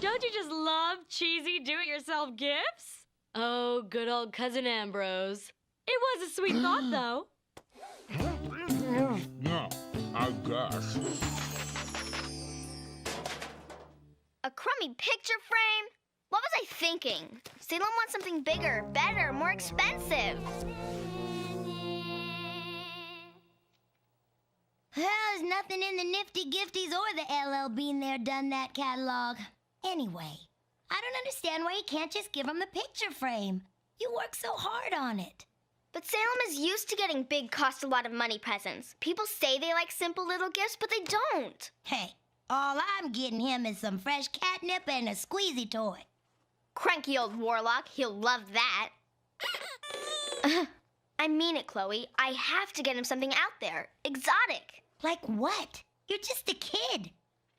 Don't you just love cheesy do-it-yourself gifts? Oh, good old Cousin Ambrose. It was a sweet thought, though. No, I guess. A crummy picture frame? What was I thinking? Salem wants something bigger, better, more expensive. Well, there's nothing in the Nifty Gifties or the LL Bean there done that catalog. Anyway, I don't understand why you can't just give him the picture frame. You work so hard on it. But Salem is used to getting big, cost a lot of money presents. People say they like simple little gifts, but they don't. Hey, all I'm getting him is some fresh catnip and a squeezy toy. Cranky old warlock, he'll love that. I mean it, Chloe. I have to get him something out there. Exotic. Like what? You're just a kid.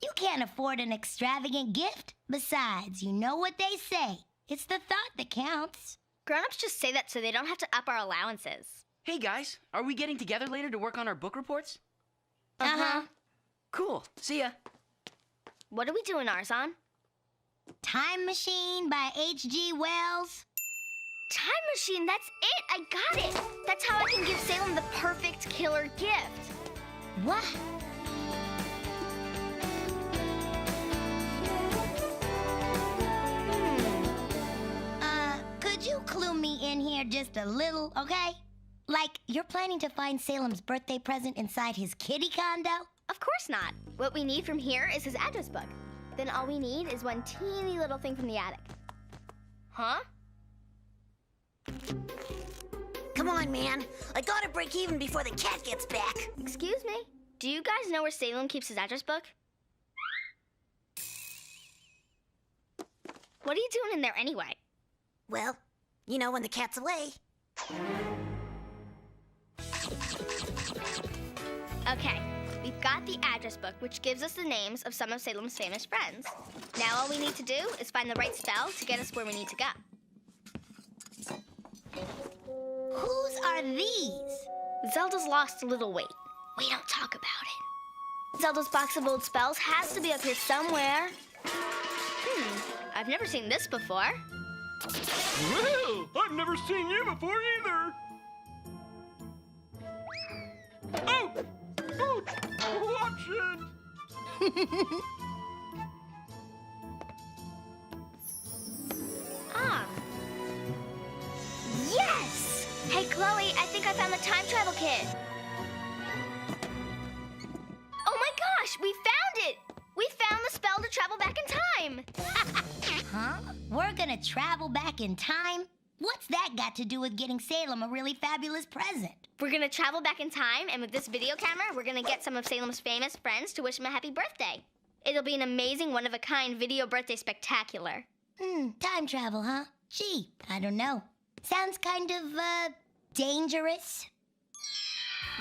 You can't afford an extravagant gift. Besides, you know what they say. It's the thought that counts. Grown-ups just say that so they don't have to up our allowances. Hey guys, are we getting together later to work on our book reports? Uh-huh. Cool. See ya. What are we doing ours on? Time Machine by H.G. Wells. Time Machine, that's it! I got it! That's how I can give Salem the perfect killer gift. What? Could you clue me in here just a little, okay? Like, you're planning to find Salem's birthday present inside his kitty condo? Of course not. What we need from here is his address book. Then all we need is one teeny little thing from the attic. Huh? Come on, man. I gotta break even before the cat gets back. Excuse me? Do you guys know where Salem keeps his address book? What are you doing in there anyway? Well, you know when the cat's away. Okay, we've got the address book, which gives us the names of some of Salem's famous friends. Now all we need to do is find the right spell to get us where we need to go. Whose are these? Zelda's lost a little weight. We don't talk about it. Zelda's box of old spells has to be up here somewhere. I've never seen this before. Well, I've never seen you before either. Oh! Watch it! Yes! Hey, Chloe, I think I found the time travel kit. Oh my gosh, we found it! We found the spell to travel back in time. Huh? We're gonna travel back in time? What's that got to do with getting Salem a really fabulous present? We're gonna travel back in time, and with this video camera, we're gonna get some of Salem's famous friends to wish him a happy birthday. It'll be an amazing, one-of-a-kind video birthday spectacular. Time travel, huh? Gee, I don't know. Sounds kind of, dangerous.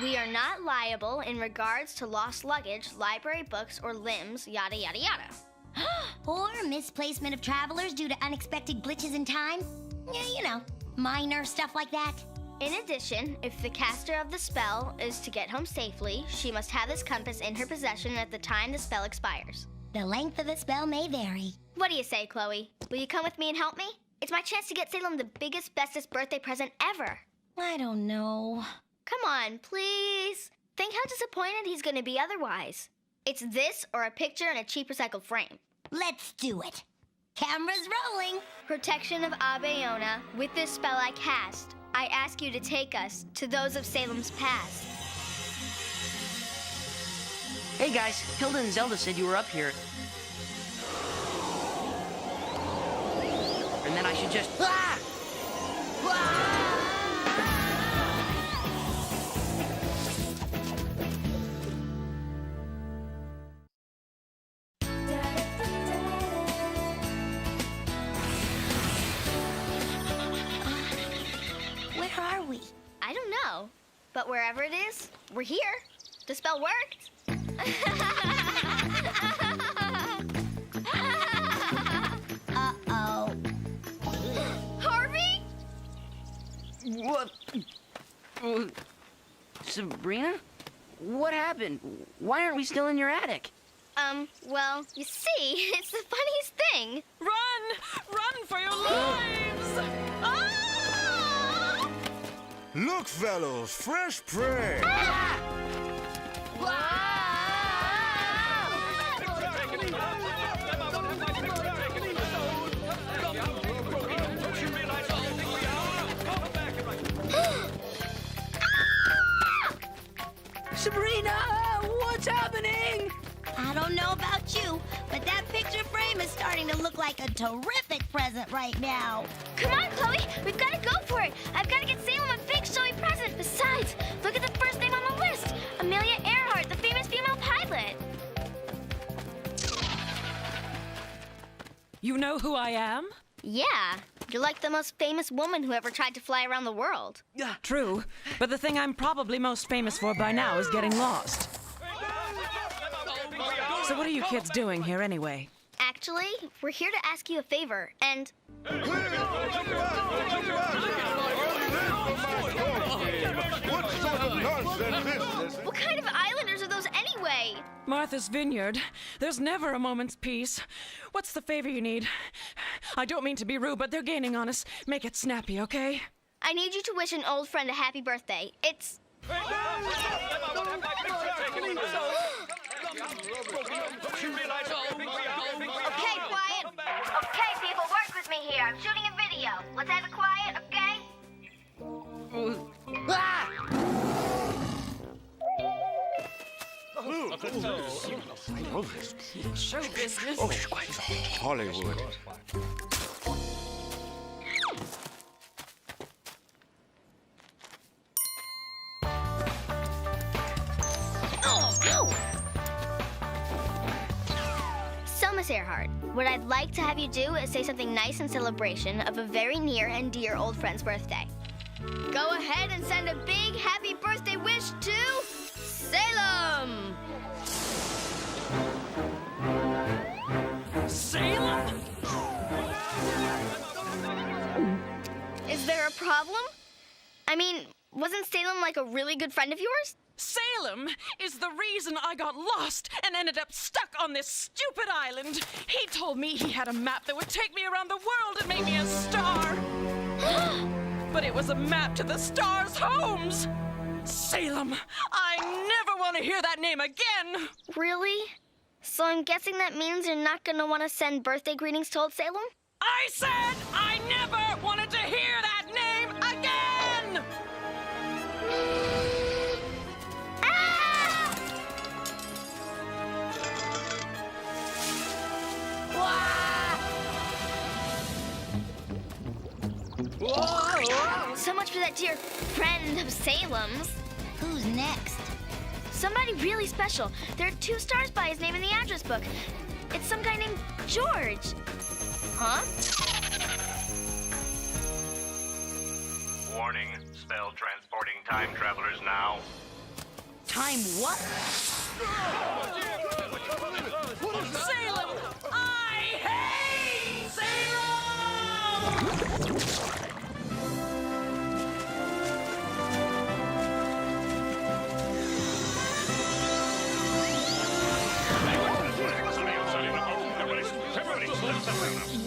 We are not liable in regards to lost luggage, library books, or limbs, yada, yada, yada. Or misplacement of travelers due to unexpected glitches in time. Yeah, you know, minor stuff like that. In addition, if the caster of the spell is to get home safely, she must have this compass in her possession at the time the spell expires. The length of the spell may vary. What do you say, Chloe? Will you come with me and help me? It's my chance to get Salem the biggest, bestest birthday present ever. I don't know. Come on, please. Think how disappointed he's gonna be otherwise. It's this or a picture in a cheap recycled frame. Let's do it. Camera's rolling. Protection of Abeona, with this spell I cast, I ask you to take us to those of Salem's past. Hey guys, Hilda and Zelda said you were up here. And then I should just... Ah! Where are we? I don't know, but wherever it is, we're here. The spell worked. Uh-oh. Harvey? What? Sabrina? What happened? Why aren't we still in your attic? Well, you see, it's the funniest thing. Run! Run for your lives! Ah! Look, fellows, fresh prey. Ah! Sabrina, what's happening? I don't know about you, but that picture frame is starting to look like a terrific present right now. Come on, Chloe, we've got to go for it. I've got to get Salem a big showy present. Besides, look at the first name on the list. Amelia Earhart, the famous female pilot. You know who I am? Yeah, you're like the most famous woman who ever tried to fly around the world. True, but the thing I'm probably most famous for by now is getting lost. So what are you kids doing here anyway? Actually, we're here to ask you a favor, and... What kind of islanders are those anyway? Martha's Vineyard. There's never a moment's peace. What's the favor you need? I don't mean to be rude, but they're gaining on us. Make it snappy, okay? I need you to wish an old friend a happy birthday. It's... Okay, quiet. Okay, people, work with me here. I'm shooting a video. Let's have it quiet, okay? Show business. Oh, it's Hollywood. So, Miss Earhart, what I'd like to have you do is say something nice in celebration of a very near and dear old friend's birthday. Go ahead and send a big happy birthday wish to Salem! Salem? Is there a problem? I mean, wasn't Salem like a really good friend of yours? Salem is the reason I got lost and ended up stuck on this stupid island. He told me he had a map that would take me around the world and make me a star. But it was a map to the stars' homes. Salem, I never want to hear that name again. Really? So I'm guessing that means you're not going to want to send birthday greetings to Old Salem? I said I never wanted to hear that name again! that dear friend of Salem's. Who's next? Somebody really special. There are 2 stars by his name in the address book. It's some guy named George. Huh? Warning, spell transporting time travelers now. Time what? Salem! I hate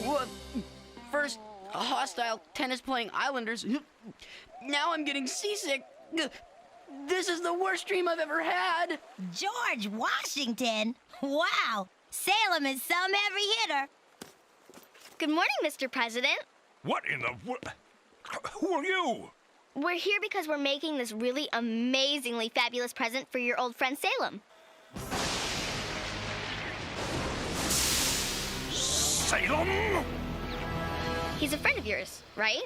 What? First, hostile tennis-playing islanders. Now I'm getting seasick. This is the worst dream I've ever had. George Washington? Wow, Salem is some heavy hitter. Good morning, Mr. President. What in the... Who are you? We're here because we're making this really amazingly fabulous present for your old friend Salem. Salem? He's a friend of yours, right?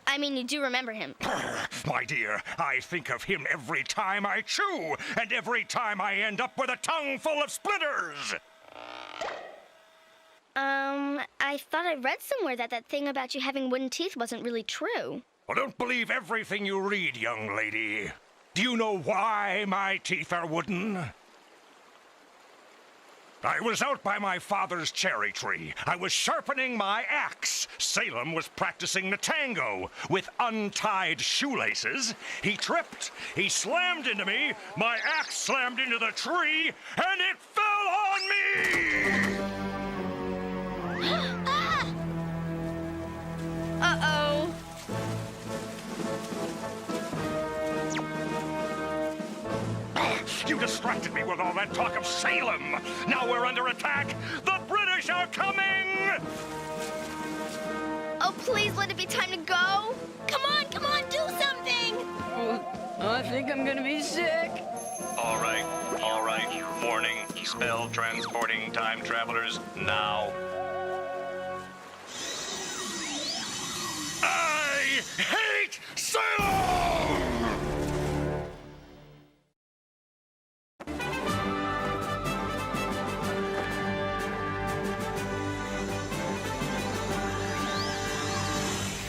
I mean, you do remember him. My dear, I think of him every time I chew, and every time I end up with a tongue full of splinters. I thought I read somewhere that thing about you having wooden teeth wasn't really true. Well, don't believe everything you read, young lady. Do you know why my teeth are wooden? I was out by my father's cherry tree. I was sharpening my axe. Salem was practicing the tango. With untied shoelaces, he tripped. He slammed into me. My axe slammed into the tree, and it fell on me! Uh-oh. You distracted me with all that talk of Salem. Now we're under attack. The British are coming! Oh, please let it be time to go. Come on, do something! I think I'm gonna be sick. All right. Warning, spell transporting time travelers now. I hate Salem!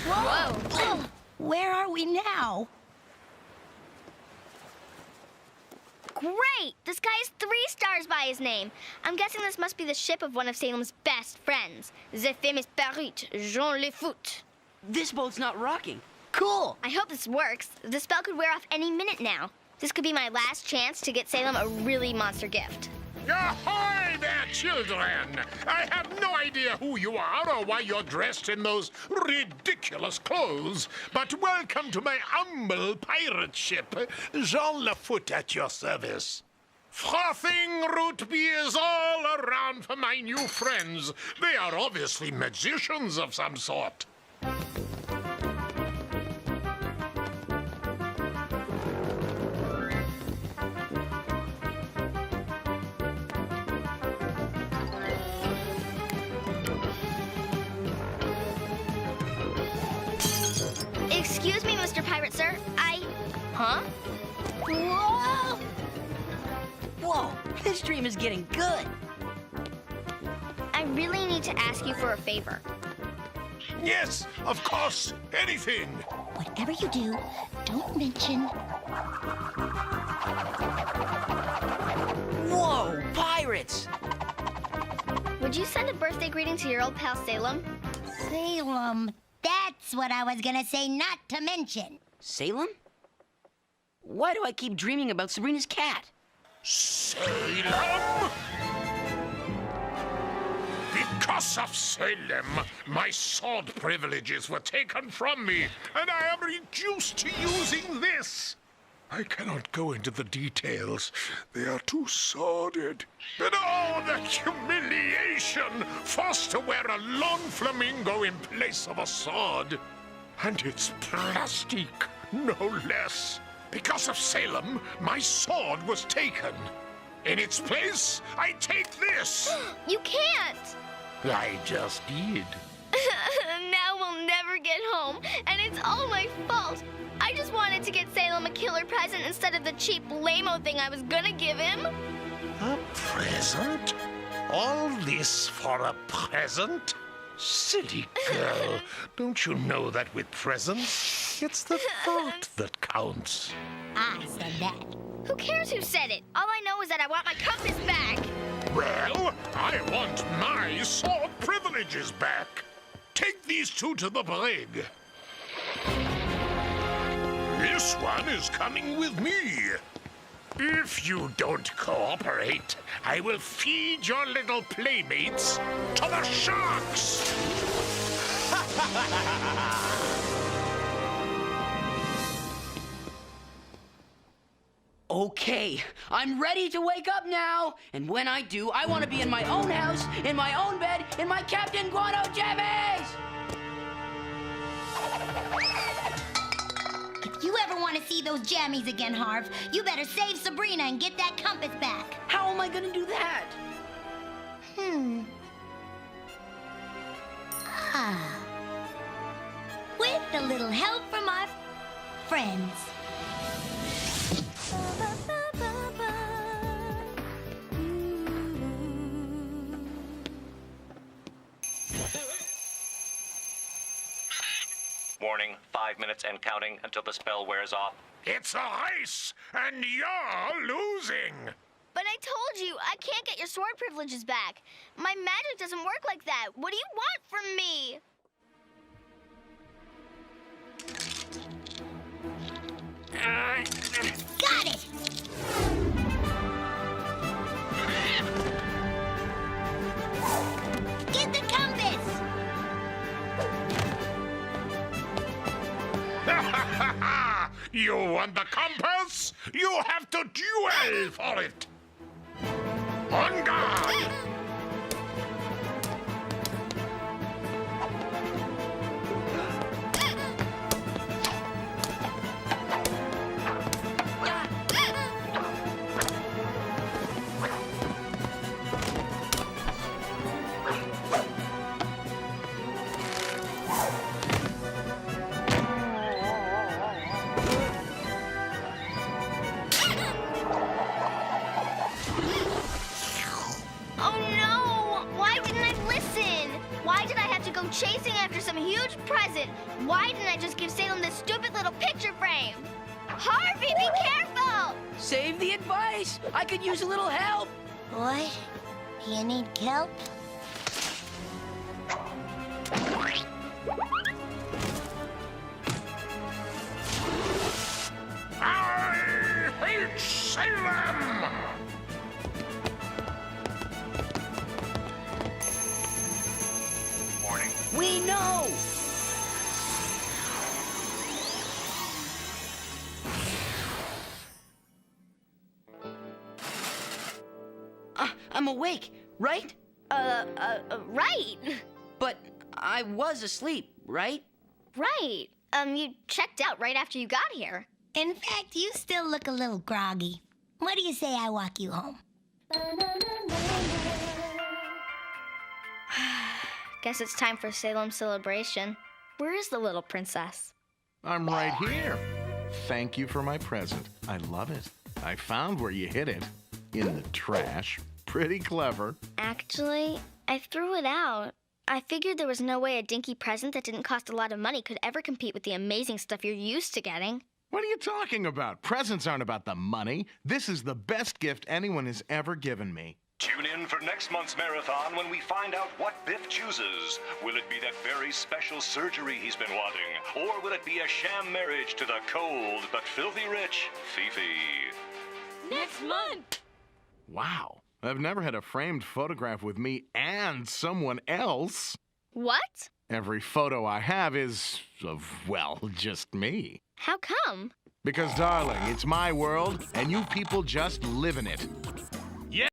Whoa! Where are we now? Great! This guy has 3 stars by his name. I'm guessing this must be the ship of one of Salem's best friends, the famous Parrot, Jean Le Foot. This boat's not rocking. Cool! I hope this works. The spell could wear off any minute now. This could be my last chance to get Salem a really monster gift. Ahoy there, children! I have no idea who you are or why you're dressed in those ridiculous clothes, but welcome to my humble pirate ship, Jean Lafoot at your service. Frothing root beers all around for my new friends. They are obviously magicians of some sort. Excuse me, Mr. Pirate, sir. Huh? Whoa! Whoa, this dream is getting good. I really need to ask you for a favor. Yes, of course, anything. Whatever you do, don't mention... Whoa, pirates! Would you send a birthday greeting to your old pal Salem? Salem. That's what I was gonna say not to mention. Salem? Why do I keep dreaming about Sabrina's cat? Salem? Because of Salem, my sword privileges were taken from me, and I am reduced to using this. I cannot go into the details. They are too sordid. But oh, the humiliation! Forced to wear a long flamingo in place of a sword. And it's plastic, no less. Because of Salem, my sword was taken. In its place, I take this. You can't! I just did. Now we'll never get home, and it's all my fault. I just wanted to get Salem a killer present instead of the cheap lame-o thing I was gonna give him. A present? All this for a present? Silly girl, don't you know that with presents, it's the thought that counts? I said that. Who cares who said it? All I know is that I want my compass back. Well, I want my sword privileges back. Take these two to the brig. This one is coming with me. If you don't cooperate, I will feed your little playmates to the sharks! Okay, I'm ready to wake up now. And when I do, I want to be in my own house, in my own bed, in my Captain Guano jammies! If you ever want to see those jammies again, Harv, you better save Sabrina and get that compass back. How am I going to do that? With a little help from our friends. Warning, 5 minutes and counting until the spell wears off. It's a race, and you're losing! But I told you, I can't get your sword privileges back. My magic doesn't work like that. What do you want from me? Got it! Get the compass! You want the compass? You have to duel for it! On guard! Chasing after some huge present. Why didn't I just give Salem this stupid little picture frame? Harvey, be careful! Save the advice! I could use a little help! What? You need kelp? I hate Salem! We know! I'm awake, right? Right. But I was asleep, right? Right. You checked out right after you got here. In fact, you still look a little groggy. What do you say I walk you home? Guess it's time for Salem's celebration. Where is the little princess? I'm right here. Thank you for my present. I love it. I found where you hid it. In the trash. Pretty clever. Actually, I threw it out. I figured there was no way a dinky present that didn't cost a lot of money could ever compete with the amazing stuff you're used to getting. What are you talking about? Presents aren't about the money. This is the best gift anyone has ever given me. Tune in for next month's marathon when we find out what Biff chooses. Will it be that very special surgery he's been wanting? Or will it be a sham marriage to the cold but filthy rich Fifi? Next month! Wow. I've never had a framed photograph with me and someone else. What? Every photo I have is of, well, just me. How come? Because, darling, it's my world, and you people just live in it.